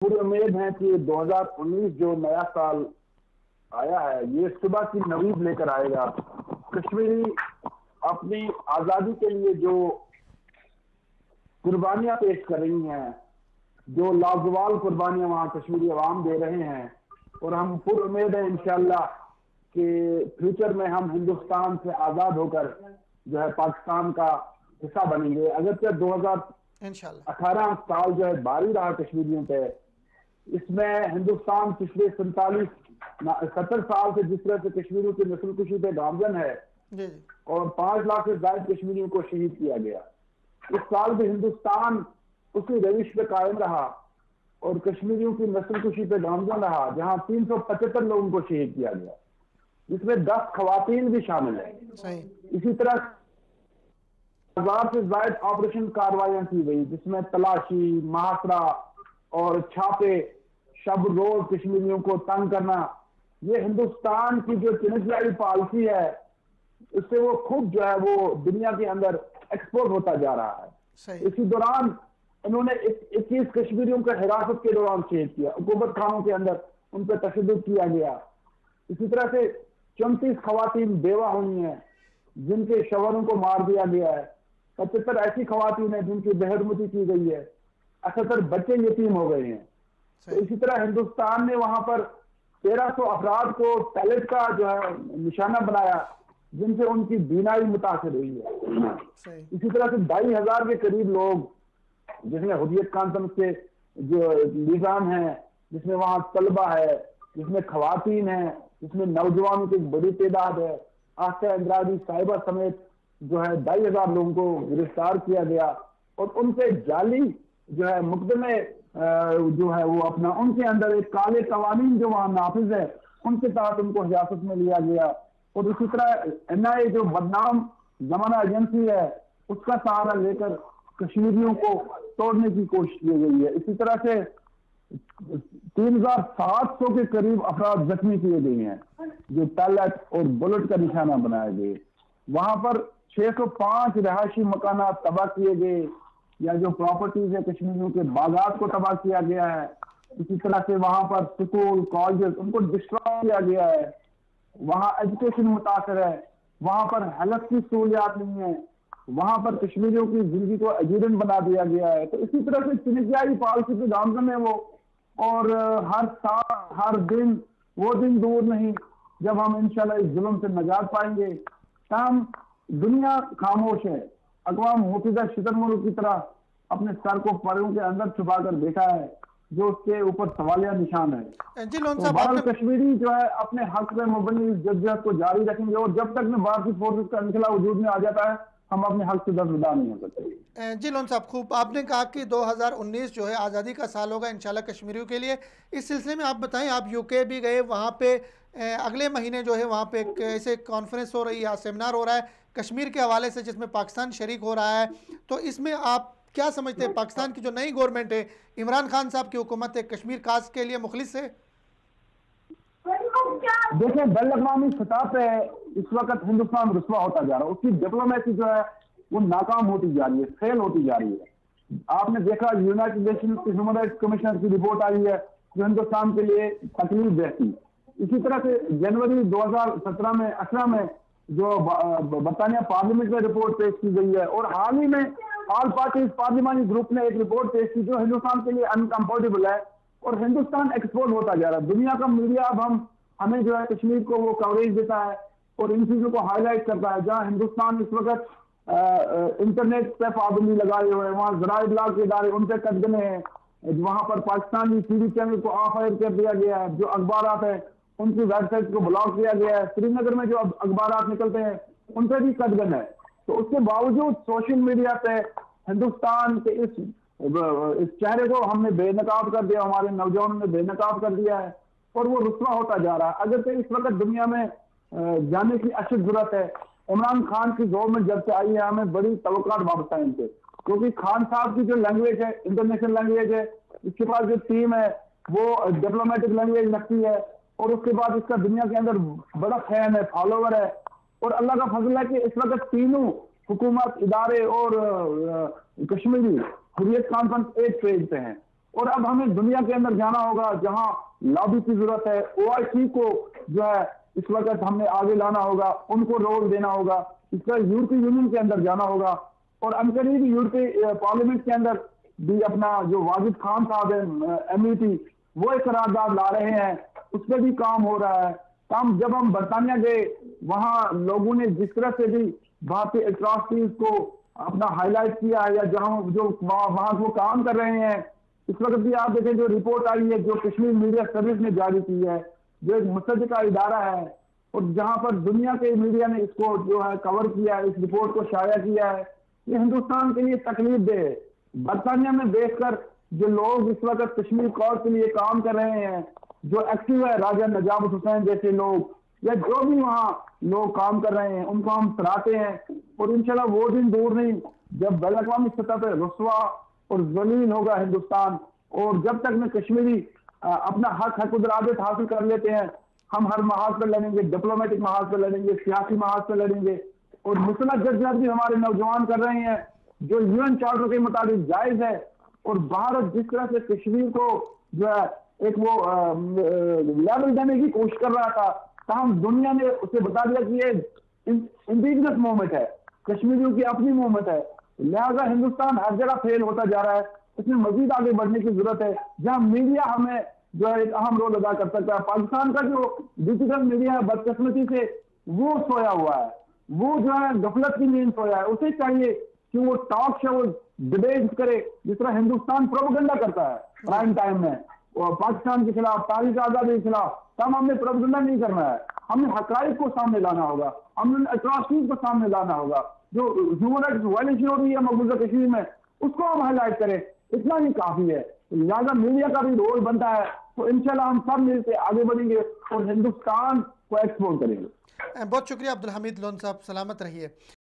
پوری امید ہے کہ 2019 جو نیا سال آیا ہے یہ صبح کی نوید لے کر آئے گا. کشمیری اپنی آزادی کے لیے جو قربانیاں پیش کر رہی ہیں, جو لازوال قربانیاں وہاں کشمیری عوام دے رہے ہیں, اور ہم پر امید ہیں انشاءاللہ کہ فیوچر میں ہم ہندوستان سے آزاد ہو کر جو ہے پاکستان کا حصہ بنیں گے. اگرچہ 2018 سال جو ہے بھاری رہا کشمیریوں پہ, اس میں ہندوستان پچھلے 70 سال سے جس طرح سے کشمیریوں کی نسل کشی پہ گامزن ہے اور 5 لاکھ سے زائد کشمیریوں کو شہید کیا گیا, اس سال بھی ہندوستان اسی روش پہ قائم رہا اور کشمیریوں کی نسل کشی پہ گامزن رہا, جہاں 375 لوگوں کو شہید کیا گیا, جس میں 10 خواتین بھی شامل ہیں. اسی طرح 1000 سے زائد آپریشن کاروائیاں کی گئی, جس میں تلاشی, محاصرہ اور چھاپے, شب روز کشمیریوں کو تنگ کرنا. یہ ہندوستان کی جو چنچلائی پالیسی ہے اس سے وہ خود جو ہے وہ دنیا کے اندر ایکسپورٹ ہوتا جا رہا ہے. اسی دوران انہوں نے 21 کشمیریوں کو حراست کے دوران شہید کیا, حکومت خانوں کے اندر ان پہ تشدد کیا گیا. اسی طرح سے 34 خواتین بیوہ ہوئی ہیں جن کے شوہروں کو مار دیا گیا ہے. 75 ایسی خواتین ہیں جن کی بہرمتی کی گئی ہے. 78 بچے یتیم ہو گئے ہیں. تو اسی طرح ہندوستان نے وہاں پر 1300 افراد کو پیلٹ کا جو ہے نشانہ بنایا جن سے ان کی بینائی متاثر ہوئی ہے. اسی طرح سے 2500 کے قریب لوگ جس میں حریت کانفرنس کے جو نظام ہیں, جس میں وہاں طلبہ ہے, جس میں خواتین ہیں, جس میں نوجوانوں کی بڑی تعداد ہے, آسیہ اندرابی صاحبہ سمیت جو ہے 2500 لوگوں کو گرفتار کیا گیا اور ان پہ جعلی جو ہے مقدمے جو ہے وہ اپنا ان کے اندر ایک کالے قوانین جو وہاں نافذ ہے ان کے تحت ان کو حراست میں لیا گیا. اور اسی طرح NIA جو بدنام زمانہ ایجنسی ہے اس کا سہارا لے کر کشمیریوں کو توڑنے کی کوشش کی گئی ہے. اسی طرح سے 3700 کے قریب افراد زخمی کیے گئے ہیں جو پیلٹ اور بلٹ کا نشانہ بنائے گئے. وہاں پر 605 رہائشی مکانات تباہ کیے گئے یا جو پراپرٹیز ہے کشمیریوں کے باغات کو تباہ کیا گیا ہے. اسی طرح سے وہاں پر سکول کالجز ان کو ڈسٹرائے کیا گیا ہے. وہاں ایجوکیشن متاثر ہے, وہاں پر ہیلتھ کی سہولیات نہیں ہے, وہاں پر کشمیریوں کی زندگی کو ایجوڈنٹ بنا دیا گیا ہے. تو اسی طرح سے چنچلائی پالیسی کے گامزن ہے وہ, اور ہر سال ہر دن وہ دن دور نہیں جب ہم انشاءاللہ اس ظلم سے نجات پائیں گے. تاہم دنیا خاموش ہے. اقوام متحدہ شتر ملک کی طرح اپنے سر کو پروں کے اندر چھپا کر بیٹھا ہے جو اس کے اوپر سوالیہ نشان ہے. جی لون تو صاحب بہرحال کشمیری جو ہے اپنے حق میں مبنی جدوجہد کو جاری رکھیں گے, اور جب تک میں بھارتی فورسز کا انخلا وجود میں آ جاتا ہے ہم اپنے حق سے دستبردار نہیں ہو سکتے. جی لون صاحب خوب آپ نے کہا کہ 2019 جو ہے آزادی کا سال ہوگا انشاءاللہ کشمیریوں کے لیے. اس سلسلے میں آپ بتائیں, آپ UK بھی گئے, وہاں پہ اگلے مہینے جو ہے وہاں پہ ایک ایسے کانفرنس ہو رہی ہے, سیمینار ہو رہا ہے کشمیر کے حوالے سے جس میں پاکستان شریک ہو رہا ہے. تو اس میں آپ کیا سمجھتے ہیں پاکستان کی جو نئی گورنمنٹ ہے, عمران خان صاحب کی حکومت ہے, کشمیر کاسٹ کے لیے مخلص ہے؟ دیکھیں بین الاقوامی سطح پہ اس وقت ہندوستان رسوا ہوتا جا رہا ہے, اس کی ڈپلومیسی جو ہے وہ ناکام ہوتی جا رہی ہے, فیل ہوتی جا رہی ہے. آپ نے دیکھا یونائٹڈ نیشن کی ہیومن رائٹس کمیشن کی رپورٹ آئی ہے جو ہندوستان کے لیے تکلیف دہ تھی. اسی طرح سے جنوری 2017 میں جو برطانیہ پارلیمنٹ میں رپورٹ پیش کی گئی ہے, اور حال ہی میں آل پارٹیز پارلیمانی گروپ نے ایک رپورٹ پیش کی جو ہندوستان کے لیے انکمفرٹیبل ہے, اور ہندوستان ایکسپورٹ ہوتا جا رہا ہے. دنیا کا میڈیا اب ہمیں جو ہے کشمیر کو وہ کوریج دیتا ہے اور ان چیزوں کو ہائی لائٹ کرتا ہے. جہاں ہندوستان اس وقت انٹرنیٹ پہ پابندی لگائے ہوئے ہیں, وہاں ذرائع ابلاغ کے ادارے ان پہ قدغنے ہیں, وہاں پر پاکستانی TV چینل کو آف ایئر کر دیا گیا ہے, جو اخبارات ہیں ان کی ویب سائٹ کو بلاک کیا گیا ہے, سری نگر میں جو اخبارات نکلتے ہیں ان پہ بھی قدغن ہے. تو اس کے باوجود سوشل میڈیا پہ ہندوستان کے اس چہرے کو ہم نے بے نقاب کر دیا, ہمارے نوجوانوں نے بے نقاب کر دیا ہے اور وہ رسوا ہوتا جا رہا ہے. اگر اس وقت دنیا میں جانے کی اشد ضرورت ہے. عمران خان کی گورنمنٹ جب سے آئی ہے ہمیں بڑی توقعات وابستہ ہیں ان سے, کیونکہ خان صاحب کی جو لینگویج ہے انٹرنیشنل لینگویج ہے, اس کے پاس جو ٹیم ہے وہ ڈپلومیٹک لینگویج لگتی ہے, اور اس کے بعد اس کا دنیا کے اندر بڑا فین ہے, فالوور ہے, اور اللہ کا فضل ہے کہ اس وقت تینوں حکومت ادارے اور کشمیری حریت کانفرنس ایک پیج پہ ہیں. اور اب ہمیں دنیا کے اندر جانا ہوگا جہاں لابی کی ضرورت ہے. OIC کو جو ہے اس وقت ہم نے آگے لانا ہوگا, ان کو رول دینا ہوگا. اس کا یورپی یونین کے اندر جانا ہوگا, اور عنقریب یورپی پارلیمنٹ کے اندر بھی اپنا جو واجد خان صاحب ہیں MEP, وہ ایک قرارداد لا رہے ہیں, اس پہ بھی کام ہو رہا ہے. جب ہم برطانیہ گئے وہاں لوگوں نے جس طرح سے بھی وہاں پہ اٹراسٹیز کو اپنا ہائی لائٹ کیا ہے, یا جہاں جو وہاں وہ کام کر رہے ہیں, اس وقت بھی آپ دیکھیں جو رپورٹ آئی ہے جو کشمیر میڈیا سروس نے جاری کی ہے, جو ایک مصدقہ ادارہ ہے, اور جہاں پر دنیا کے میڈیا نے اس کو جو ہے کور کیا ہے, اس رپورٹ کو شائع کیا ہے, یہ ہندوستان کے لیے تکلیف دہ ہے. برطانیہ میں دیکھ کر جو لوگ اس وقت کشمیر کور کے لیے کام کر رہے ہیں, جو ایکٹیو ہے, راجہ نجابت حسین جیسے لوگ, یا جو بھی وہاں لوگ کام کر رہے ہیں, ان کو ہم سراہتے ہیں. اور انشاءاللہ وہ دن دور نہیں جب بین الاقوامی سطح پہ رسوا اور ذلیل ہوگا ہندوستان. اور جب تک میں کشمیری اپنا حق العادت حاصل کر لیتے ہیں, ہم ہر محاذ پر لڑیں گے, ڈپلومیٹک محاذ پر لڑیں گے, سیاسی محاذ پر لڑیں گے. اور مسلح جدوجہد بھی ہمارے نوجوان کر رہے ہیں جو UN چارٹر کے مطابق جائز ہے. اور بھارت جس طرح سے کشمیر کو جو ہے ایک وہ لیبل دینے کی کوشش کر رہا تھا, تاہم دنیا نے اسے بتا دیا کہ یہ انڈیجنس موومنٹ ہے, کشمیریوں کی اپنی موومنٹ ہے. لہذا ہندوستان ہر جگہ فیل ہوتا جا رہا ہے, اس میں مزید آگے بڑھنے کی ضرورت ہے, جہاں میڈیا ہمیں جو ہے ایک اہم رول ادا کر سکتا ہے. پاکستان کا جو ڈیجیٹل میڈیا ہے بدقسمتی سے وہ سویا ہوا ہے, وہ جو ہے غفلت کی نیند سویا ہے. اسے چاہیے کہ وہ ٹاک شو ڈبیٹ کرے جس طرح ہندوستان پروپیگنڈا کرتا ہے پرائم ٹائم میں, اور پاکستان کے خلاف, تاریخ آزادی کے خلاف. تم ہم نے پروپیگنڈا نہیں کرنا ہے, ہم نے حقائق کو سامنے لانا ہوگا, ہم نے اٹراسٹیز کو سامنے لانا ہوگا. جو ہیومن رائٹس وائلیشن ہو رہی ہے مقبوضہ کشمیر میں, اس کو ہم ہائی لائٹ کریں, اتنا ہی کافی ہے. لہٰذا میڈیا کا بھی رول بنتا ہے, تو انشاءاللہ ہم سب مل کے آگے بڑھیں گے اور ہندوستان کو ایکسپورٹ کریں گے. بہت شکریہ عبدالحمید لون صاحب, سلامت رہیے.